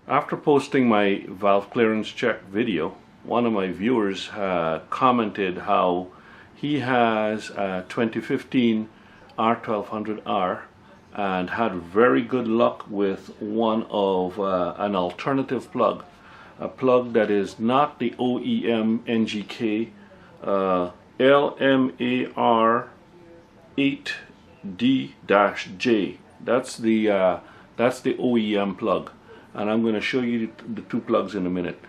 After posting my valve clearance check video, one of my viewers commented how he has a 2015 R1200R and had very good luck with one of an alternative plug, a plug that is not the OEM NGK LMAR 8D-J. That's the OEM plug, and I'm going to show you the two plugs in a minute.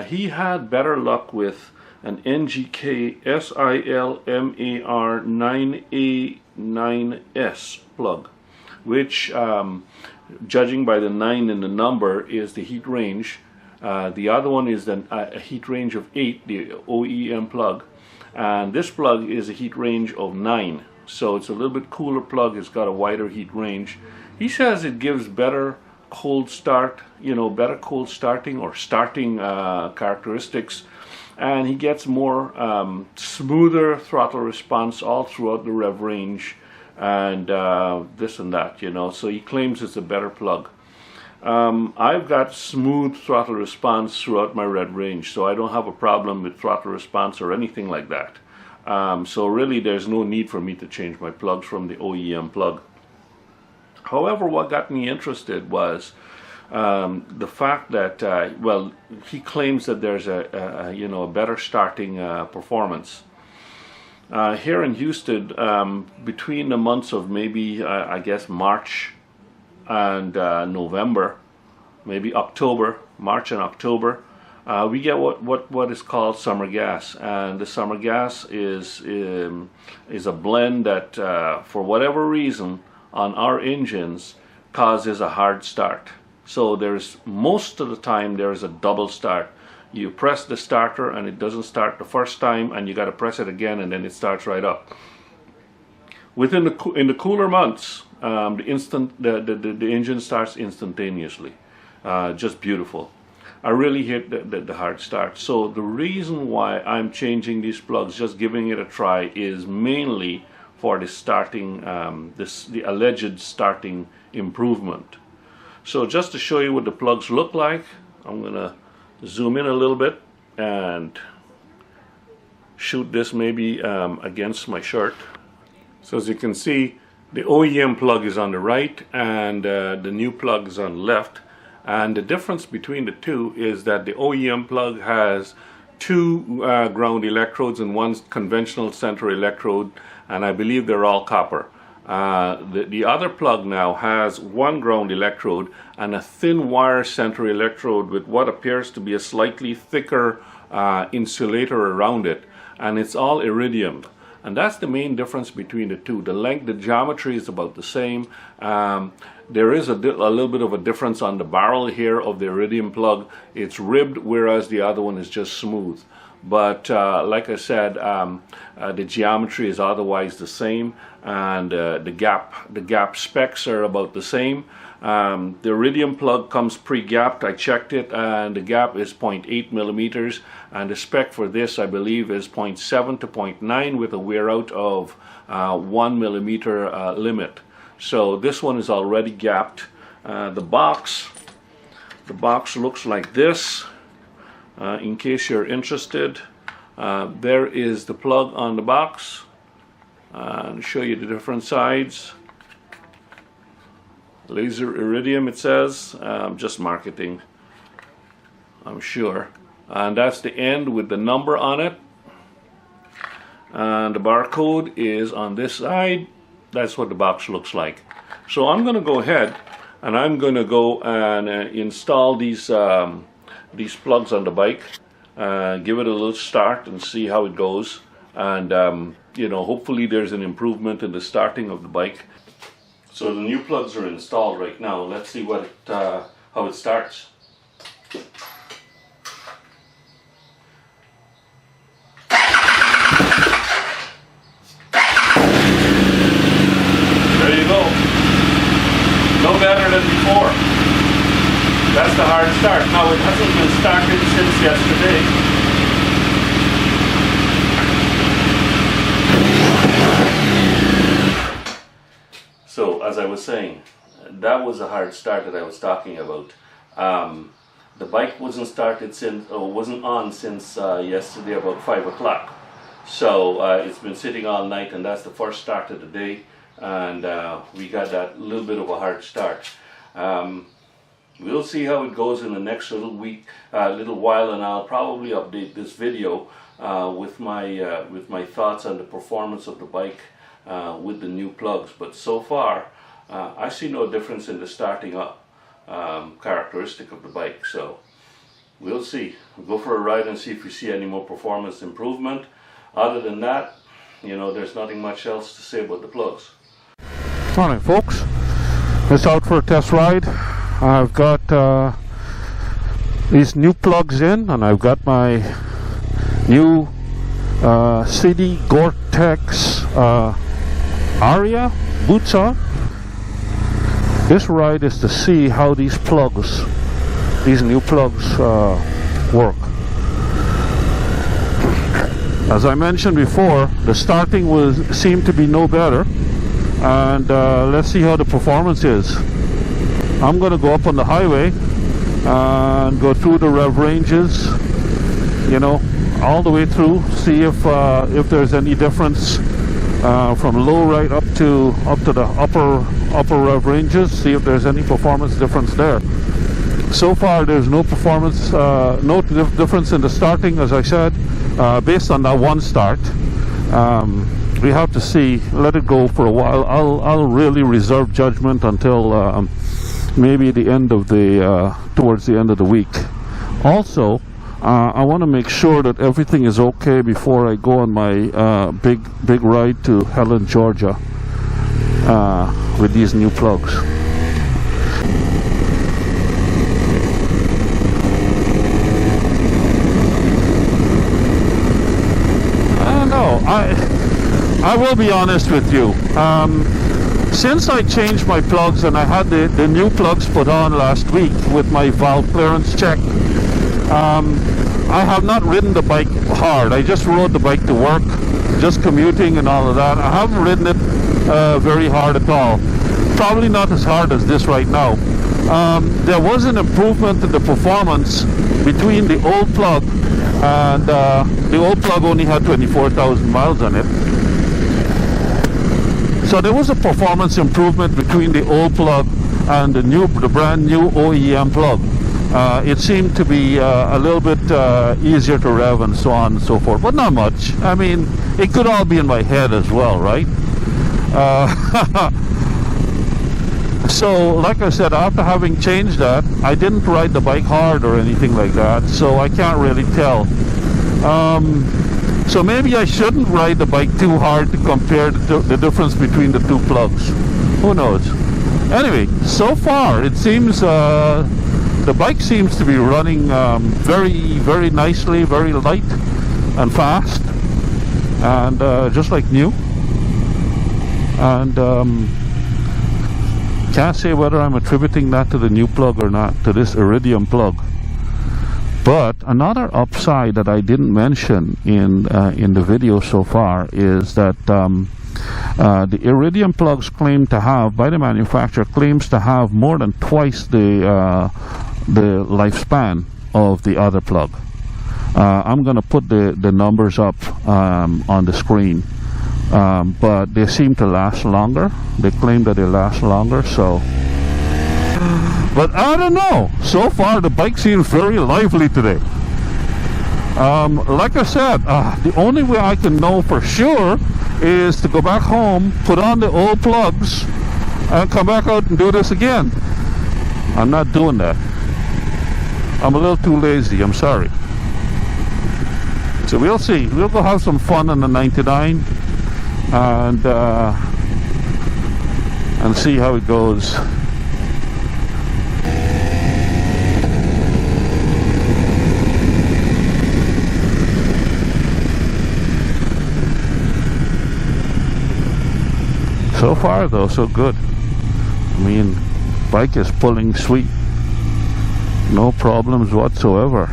He had better luck with an NGK SILMAR 9A9S plug, which, judging by the 9 in the number, is the heat range. The other one is a heat range of 8, the OEM plug, and this plug is a heat range of 9. So it's a little bit cooler plug. It's got a wider heat range. He says it gives better cold start, better cold starting or starting characteristics, and he gets more smoother throttle response all throughout the rev range, and this and that, so he claims it's a better plug. I've got smooth throttle response throughout my rev range, so I don't have a problem with throttle response or anything like that. So really there's no need for me to change my plugs from the OEM plug. However, what got me interested was the fact that, well, he claims that there's a better starting performance. Here in Houston, between the months of maybe, I guess, March and November, maybe October, March and October, we get what is called summer gas, and the summer gas is a blend that, for whatever reason, on our engines causes a hard start. So there's, most of the time, there is a double start. You press the starter and it doesn't start the first time, and you got to press it again, and then it starts right up. In the cooler months, the engine starts instantaneously. Just beautiful. I really hate the hard start. So the reason why I'm changing these plugs, just giving it a try, is mainly for the starting, the alleged starting improvement. So just to show you what the plugs look like, I'm gonna zoom in a little bit and shoot this maybe against my shirt. So as you can see, the OEM plug is on the right and the new plug is on the left. And the difference between the two is that the OEM plug has two ground electrodes and one conventional center electrode, and I believe they're all copper. The other plug now has one ground electrode and a thin wire center electrode with what appears to be a slightly thicker insulator around it, and it's all iridium. And that's the main difference between the two. The length, the geometry is about the same. There is a little bit of a difference on the barrel here of the iridium plug. It's ribbed, whereas the other one is just smooth. But like I said, the geometry is otherwise the same, and the gap specs are about the same. The iridium plug comes pre-gapped. I checked it, and the gap is 0.8 millimeters, and the spec for this, I believe, is 0.7 to 0.9 with a wear out of 1 millimeter limit. So this one is already gapped. The box looks like this. In case you're interested, there is the plug on the box. I'll show you the different sides. Laser Iridium, it says. Just marketing, I'm sure. And that's the end with the number on it. And the barcode is on this side. That's what the box looks like. So I'm going to go ahead and I'm going to go and install these plugs on the bike, give it a little start and see how it goes, and hopefully there's an improvement in the starting of the bike. So the new plugs are installed right now. Let's see how it starts. There you go. No better than before. That's the hard start. Now it hasn't been started since yesterday. So as I was saying, that was a hard start that I was talking about. the bike wasn't started since, or wasn't on since yesterday about 5 o'clock. So it's been sitting all night, and that's the first start of the day, and we got that little bit of a hard start. We'll see how it goes in the next little while, and I'll probably update this video with my thoughts on the performance of the bike with the new plugs. But so far, I see no difference in the starting up characteristic of the bike. So we'll see. We'll go for a ride and see if we see any more performance improvement. Other than that, you know, there's nothing much else to say about the plugs. Alright folks, it's out for a test ride. I've got these new plugs in, and I've got my new CD Gore-Tex Aria boots on. This ride is to see how these new plugs work. As I mentioned before, the starting seemed to be no better, and let's see how the performance is. I'm going to go up on the highway and go through the rev ranges, you know, all the way through, see if there's any difference from low right up to the upper rev ranges, see if there's any performance difference there. So far there's no performance, no difference in the starting, as I said, based on that one start. We have to see, let it go for a while. I'll really reserve judgment until maybe the end of towards the end of the week. Also, I want to make sure that everything is okay before I go on my big ride to Helen, Georgia, with these new plugs. I don't know. I will be honest with you. Since I changed my plugs and I had the new plugs put on last week with my valve clearance check, I have not ridden the bike hard. I just rode the bike to work, just commuting and all of that. I haven't ridden it very hard at all. Probably not as hard as this right now. There was an improvement in the performance between the old plug and the old plug only had 24,000 miles on it. So there was a performance improvement between the old plug and the brand new OEM plug. It seemed to be a little bit easier to rev and so on and so forth, but not much. I mean, it could all be in my head as well, right? So, like I said, after having changed that, I didn't ride the bike hard or anything like that, so I can't really tell. So maybe I shouldn't ride the bike too hard to compare the difference between the two plugs. Who knows? Anyway, so far it seems the bike seems to be running very nicely, very light and fast, and just like new. And can't say whether I'm attributing that to the new plug or not, to this Iridium plug. But another upside that I didn't mention in the video so far is that the Iridium plugs claim to have, by the manufacturer, claims to have more than twice the lifespan of the other plug. I'm going to put the numbers up on the screen, but they seem to last longer. They claim that they last longer, so. But I don't know. So far, the bike seems very lively today. Like I said, the only way I can know for sure is to go back home, put on the old plugs, and come back out and do this again. I'm not doing that. I'm a little too lazy. I'm sorry. So we'll see. We'll go have some fun on the 99 and see how it goes. So far though, so good. I mean, bike is pulling sweet. No problems whatsoever.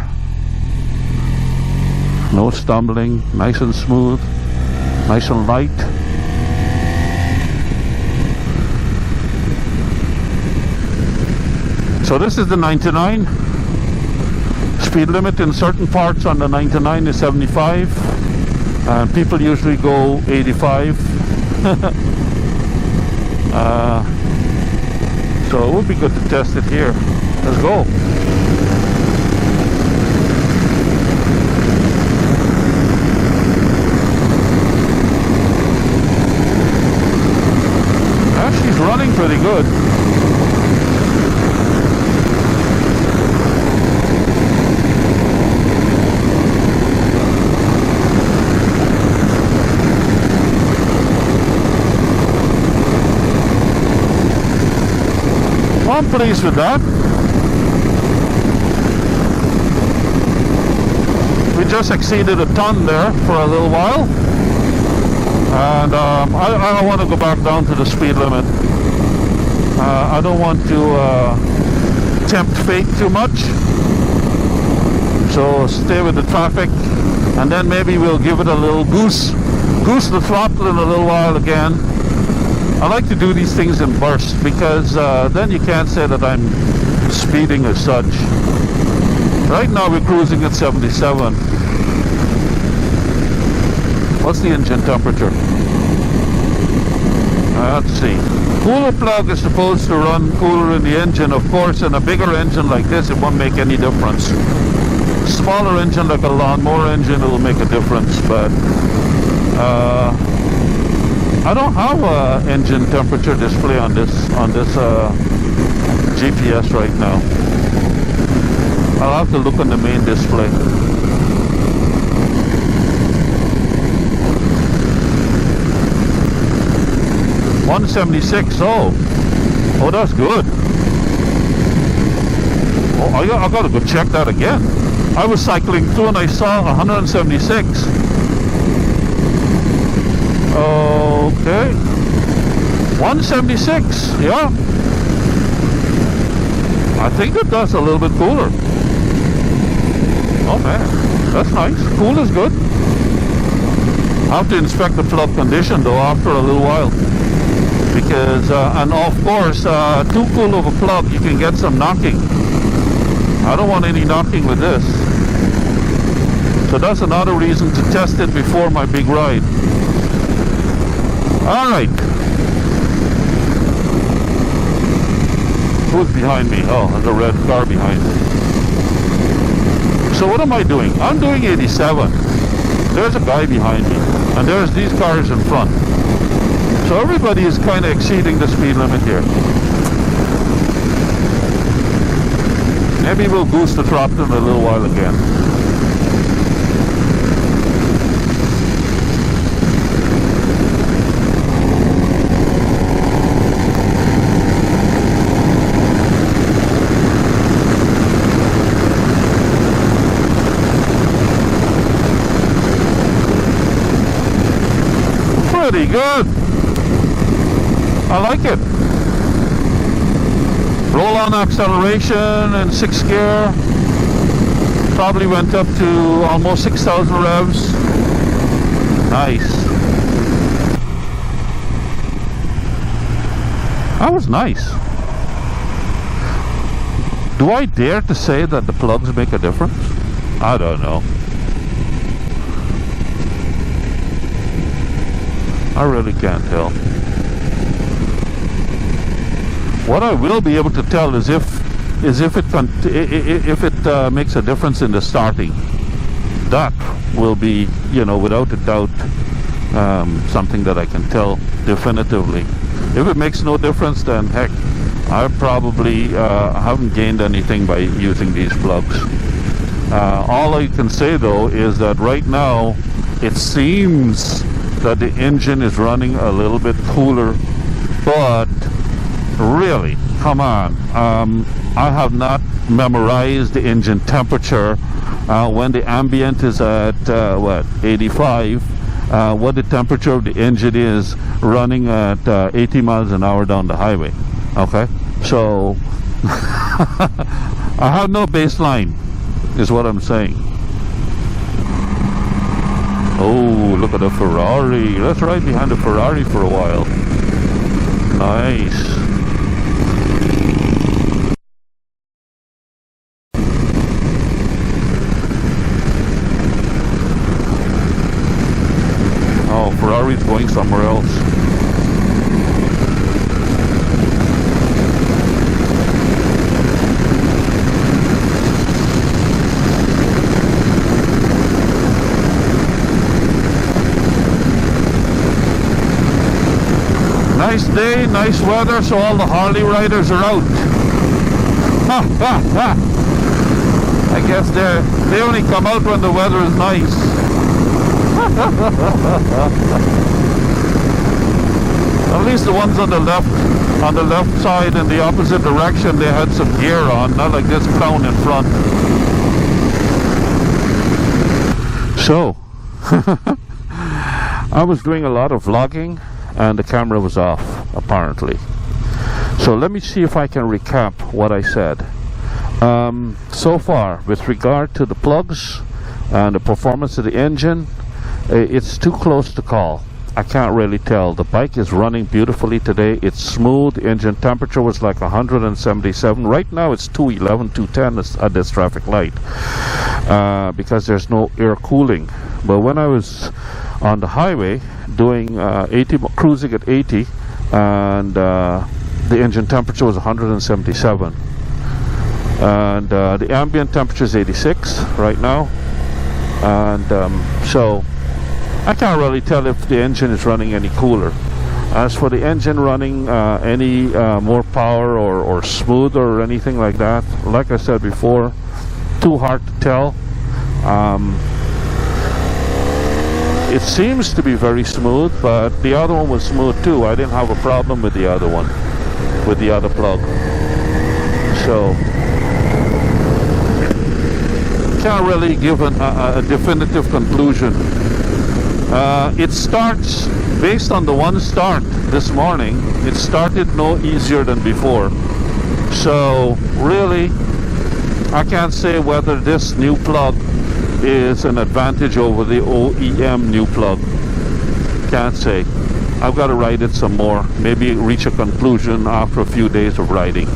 No stumbling, nice and smooth, nice and light. So this is the 99. speed limit in certain parts on the 99 is 75, and people usually go 85. So it would be good to test it here. Let's go. She's running pretty good. I'm pleased with that. We just exceeded a ton there for a little while. And I don't want to go back down to the speed limit. I don't want to tempt fate too much. So stay with the traffic, and then maybe we'll give it a little goose the throttle in a little while again. I like to do these things in bursts because then you can't say that I'm speeding as such. Right now we're cruising at 77. What's the engine temperature? Let's see. Cooler plug is supposed to run cooler in the engine. Of course, in a bigger engine like this, it won't make any difference. Smaller engine like a lawnmower engine, it will make a difference. But I don't have a engine temperature display on this GPS right now. I'll have to look on the main display. $176. Oh, that's good. Oh, I gotta go check that again. I was cycling through and I saw 176. Okay. 176. Yeah. I think it does a little bit cooler. Oh man, that's nice. Cool is good. I have to inspect the plug condition though after a little while. Because, and of course, too cool of a plug, you can get some knocking. I don't want any knocking with this. So that's another reason to test it before my big ride. Alright. Who's behind me? Oh, there's a red car behind me. So what am I doing? I'm doing 87. There's a guy behind me. And there's these cars in front. So everybody is kind of exceeding the speed limit here. Maybe we'll boost the throttle in a little while again. Pretty good. I like it. Roll on acceleration in 6th gear. Probably went up to almost 6,000 revs. Nice. That was nice. Do I dare to say that the plugs make a difference? I don't know. I really can't tell. What I will be able to tell is if it makes a difference in the starting. That will be, you know, without a doubt, something that I can tell definitively. If it makes no difference, then heck, I probably haven't gained anything by using these plugs. All I can say though is that right now it seems that the engine is running a little bit cooler, but really, come on, I have not memorized the engine temperature when the ambient is at 85, what the temperature of the engine is running at 80 miles an hour down the highway. Okay, so I have no baseline is what I'm saying. Oh, look at the Ferrari. Let's ride behind the Ferrari for a while. Nice. going somewhere else. Nice day, nice weather, so all the Harley riders are out. I guess they only come out when the weather is nice. At least the ones on the left side in the opposite direction, they had some gear on, not like this clown in front. So, I was doing a lot of vlogging and the camera was off, apparently. So let me see if I can recap what I said. So far, with regard to the plugs and the performance of the engine, it's too close to call. I can't really tell. The bike is running beautifully today. It's smooth. Engine temperature was like 177. Right now it's 211, 210 at this traffic light, because there's no air cooling. But when I was on the highway doing cruising at 80, and the engine temperature was 177, and the ambient temperature is 86 right now, and so I can't really tell if the engine is running any cooler. As for the engine running any more power or smooth or anything like that, like I said before, too hard to tell. It seems to be very smooth, but the other one was smooth too. I didn't have a problem with the other one, with the other plug. So can't really give a definitive conclusion. It starts, based on the one start this morning, it started no easier than before. So really, I can't say whether this new plug is an advantage over the OEM new plug. Can't say. I've got to ride it some more. Maybe reach a conclusion after a few days of riding.